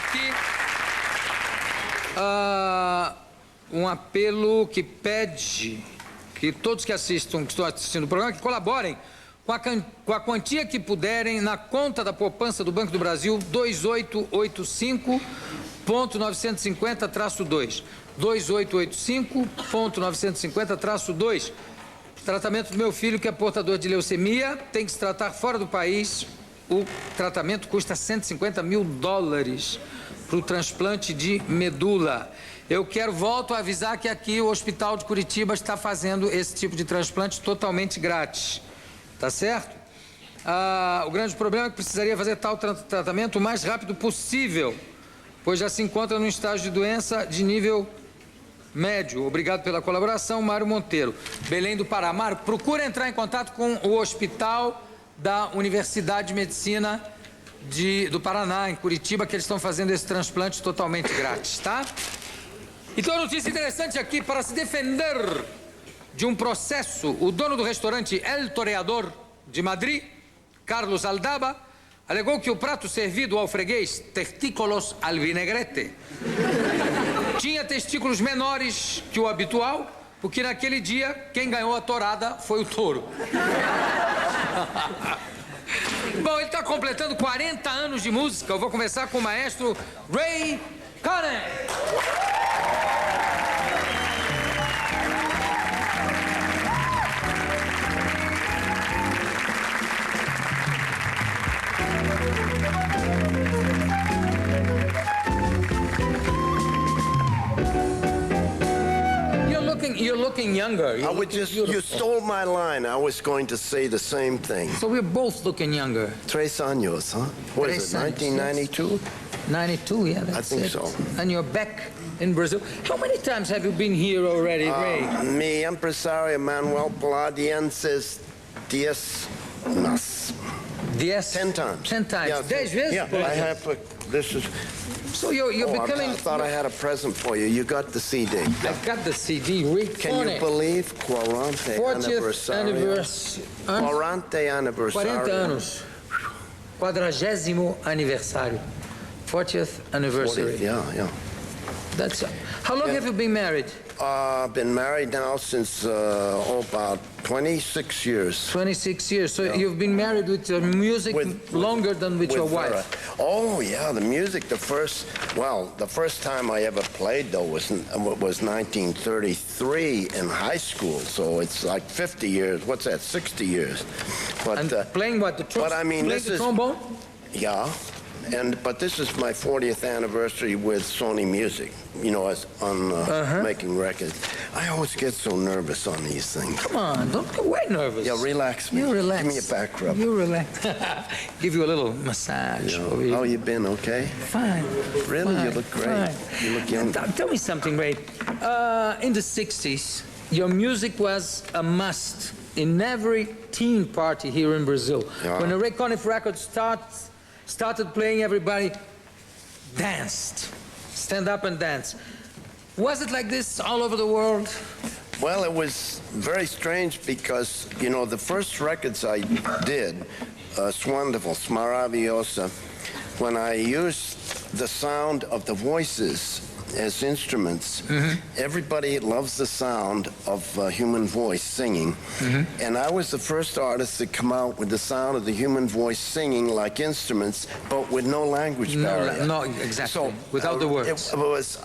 aqui um apelo que pede que todos que estão assistindo o programa, que colaborem com a quantia que puderem na conta da poupança do Banco do Brasil 2885.950-2. 2885.950-2. Tratamento do meu filho, que é portador de leucemia, tem que se tratar fora do país. O tratamento custa $150 mil para o transplante de medula. Eu volto a avisar que aqui o Hospital de Curitiba está fazendo esse tipo de transplante totalmente grátis. Tá certo? O grande problema é que precisaria fazer tal tratamento o mais rápido possível, pois já se encontra num estágio de doença de nível médio. Obrigado pela colaboração, Mário Monteiro. Belém do Pará. Mário, procura entrar em contato com o Hospital da Universidade de Medicina do Paraná, em Curitiba, que eles estão fazendo esse transplante totalmente grátis, tá? Então, notícia interessante aqui: para se defender de um processo, o dono do restaurante El Toreador de Madrid, Carlos Aldaba, alegou que o prato servido ao freguês, testículos al vinagrete, tinha testículos menores que o habitual, porque naquele dia quem ganhou a torada foi o touro. Bom, ele está completando 40 anos de música. Eu vou começar com o maestro Ray Conniff. You're looking younger. You stole my line. I was going to say the same thing. So we're both looking younger. 3 años, huh? What is it, 1992? 92, yeah, that's I think it. so. And you're back in Brazil. How many times have you been here already, Ray? Mi empresario Manuel Paladienses 10 más. 10 times. 10 times. Yeah, 10 vezes? Yeah, I have. This is. So you're becoming. I thought I had a present for you. You got the CD. I got the CD. Rick Can you believe 40th anniversary? 40 aniversário. 40 anos. 40º aniversário. 40th anniversary. 40th, yeah. That's. How long have you been married? I've been married now since about 26 years. 26 years. So you've been married with your music longer than with your wife. Oh yeah, the music. The first time I ever played though was 1933 in high school. So it's like 50 years. What's that? 60 years. But and playing what, the trumpet? But I mean, this is trombone. Yeah. But this is my 40th anniversary with Sony Music, making records. I always get so nervous on these things. Come on, don't get way nervous. Yeah, relax me. You relax. Give me a back rub. You relax. Give you a little massage. How you been, okay? Fine. Really? Fine, you look great. Fine. You look young. Tell me something, Ray. In the 60s, your music was a must in every teen party here in Brazil. Yeah. When a Ray Conniff record started playing, everybody danced. Stand up and dance. Was it like this all over the world? Well, it was very strange because, the first records I did, it's wonderful, it's maravillosa, when I used the sound of the voices as instruments. Everybody loves the sound of human voice singing. And I was the first artist to come out with the sound of the human voice singing like instruments, but with no language barrier. No, exactly. So, without the words. It was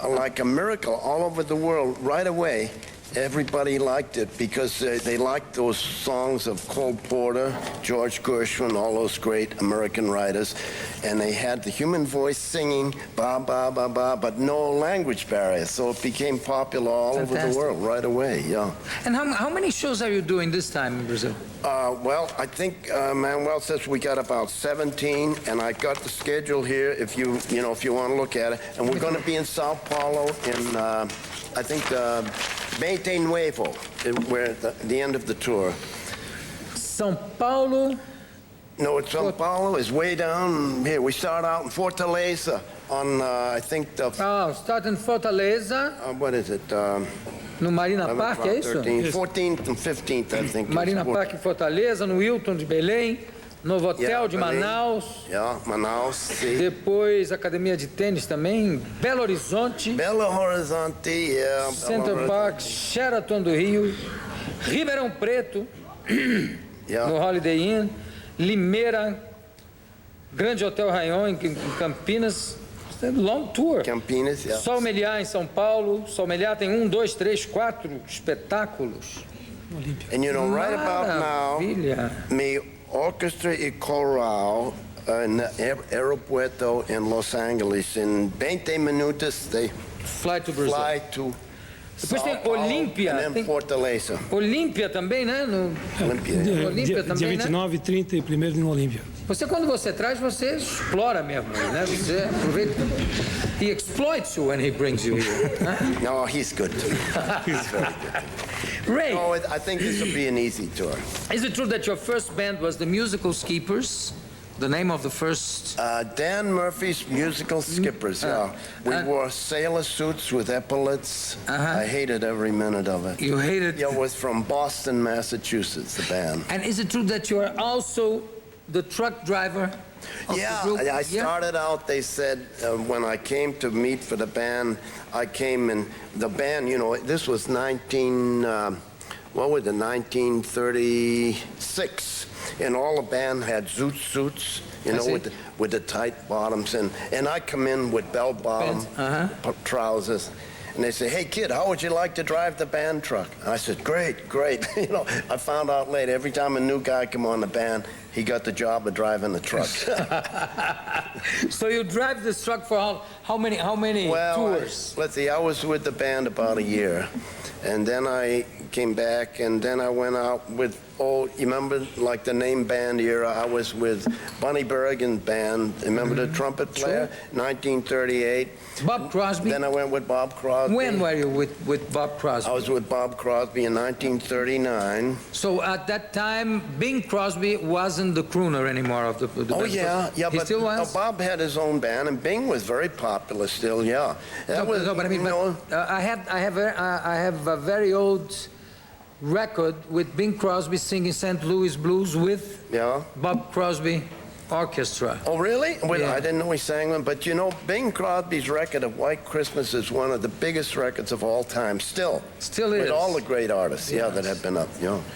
like a miracle all over the world right away. Everybody liked it because they liked those songs of Cole Porter, George Gershwin, all those great American writers, and they had the human voice singing ba ba ba ba, but no language barrier, so it became popular all over the world right away. Yeah. And how many shows are you doing this time in Brazil? Well, I think Manuel says we got about 17, and I got the schedule here. If you want to look at it, and we're going to be in Sao Paulo in I think. Mente Nuevo, we're at the end of the tour. São Paulo? No, it's São Paulo. It's way down here. We start out in Fortaleza on, I think, start in Fortaleza. What is it? No Marina Park, é isso? 14th and 15th, I think. Marina Park em Fortaleza, no Hilton de Belém. Novo Hotel Yeah, de Belém. Manaus. Yeah, Manaus, see. Depois, academia de tênis também. Belo Horizonte. Belo Horizonte, yeah. Center Belo Park, Sheraton do Rio. Ribeirão Preto, Yeah. no Holiday Inn. Limeira. Grande Hotel Rayon em Campinas. Long tour. Campinas, yeah. Sol Meliá em São Paulo. Sol Meliá tem 1, 2, 3, 4 espetáculos. And you know, right about now, Maravilha. me orchestra y choral en aeropuerto en Los Angeles. In 20 minutos, they Fly to Brazil. fly to Depois São tem Paulo Olímpia. and then Tem Fortaleza. Olímpia também, né? No... Olímpia. Olímpia Dia também, 29, 30 e 1º no Olímpia. Quando você traz, você explora mesmo, né? Você aproveita. He exploits you when he brings you here. Né? No, he's good. He's very good. Ray, No, I think this will be an easy tour. is it true that your first band was the Musical Skippers? The name of the first... Dan Murphy's Musical Skippers, yeah. We wore sailor suits with epaulets. I hated every minute of it. You hated... Yeah, it was from Boston, Massachusetts, the band. And is it true that you are also the truck driver of Yeah, the group? I started out, they said, when I came to meet for the band, I came in, the band, you know, this was 1936. And all the band had zoot suits, you know, with the tight bottoms. And I come in with bell-bottom trousers. And they say, hey, kid, how would you like to drive the band truck? And I said, great, great. You know, I found out later, every time a new guy come on the band, he got the job of driving the truck. So you drive this truck for how many tours? Let's see, I was with the band about a year. And then I came back, and then I went out with, you remember, like the name band era, I was with Bunny Bergen's band. Remember the trumpet player? 1938. Bob Crosby? Then I went with Bob Crosby. When were you with Bob Crosby? I was with Bob Crosby in 1939. So at that time, Bing Crosby wasn't the crooner anymore of the Oh, band. yeah, He but still was? Bob had his own band, and Bing was very popular still, yeah. But I mean, I have a very old record with Bing Crosby singing St. Louis Blues with Bob Crosby Orchestra. Oh, really? Well, Yeah. I didn't know he sang them, but you know, Bing Crosby's record of White Christmas is one of the biggest records of all time, still. Still is. With all the great artists, that have been up,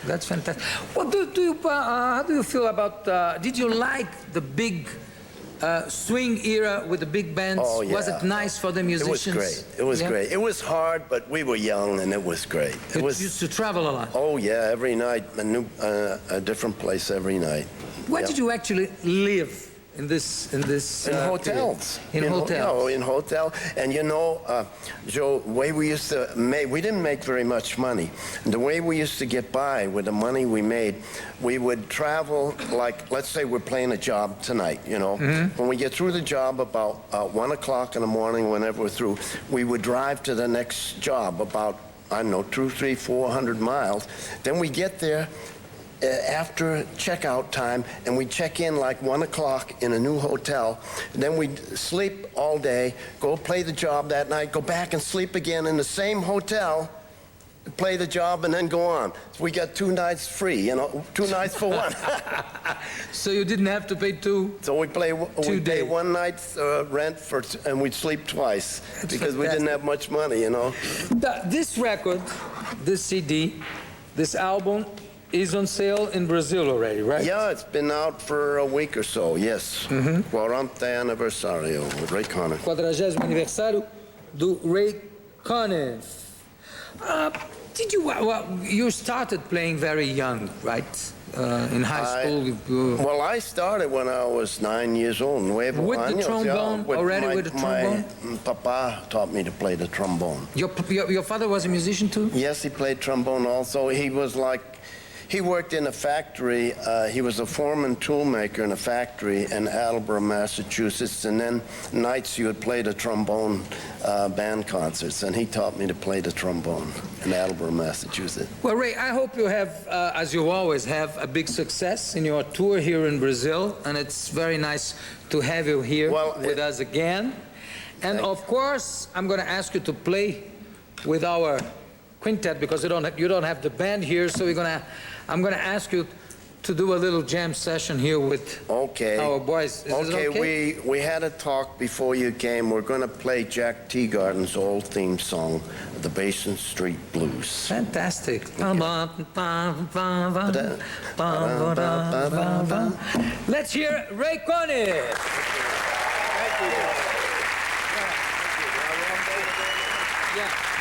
That's fantastic. Well, how do you feel about, did you like the big swing era with the big bands? Oh, yeah. Was it nice for the musicians? It was great. It was great. It was hard, but we were young, and it was great. You used to travel a lot. Oh, yeah, every night, a different place every night. Where did you actually live in this in hotels. In hotels. In hotel. And you know, Joe, the way we used to make, we didn't make very much money. The way we used to get by with the money we made, we would travel, like, let's say we're playing a job tonight, you know. When we get through the job about 1 o'clock in the morning, whenever we're through, we would drive to the next job about, I don't know, 200, 300, 400 miles. Then we get there after checkout time, and we check in like 1 o'clock in a new hotel. Then we'd sleep all day, go play the job that night, go back and sleep again in the same hotel, play the job, and then go on. So we got 2 nights free, you know, 2 nights for one. So you didn't have to pay two? So we pay 1 night's rent and we'd sleep twice. That's because we fantastic. didn't have much money, you know. This record, this CD, this album is on sale in Brazil already, right? Yeah, it's been out for a week or so, yes. 40 aniversario with Ray Conniff. 40º aniversário do Ray Conniff. You started playing very young, right? In high school. Well, I started when I was 9 years old. With the trombone, with the trombone? My papa taught me to play the trombone. Your father was a musician too? Yes, he played trombone also. He worked in a factory. He was a foreman toolmaker in a factory in Attleboro, Massachusetts. And then nights he would play the trombone band concerts. And he taught me to play the trombone in Attleboro, Massachusetts. Well, Ray, I hope you have, as you always have, a big success in your tour here in Brazil. And it's very nice to have you here with us again. And of course, I'm going to ask you to play with our quintet because you don't have the band here. So I'm going to ask you to do a little jam session here with Okay. our boys. Is it okay? We had a talk before you came. We're going to play Jack Teagarden's old theme song, the Basin Street Blues. Fantastic. Let's hear Ray Conniff. Yeah.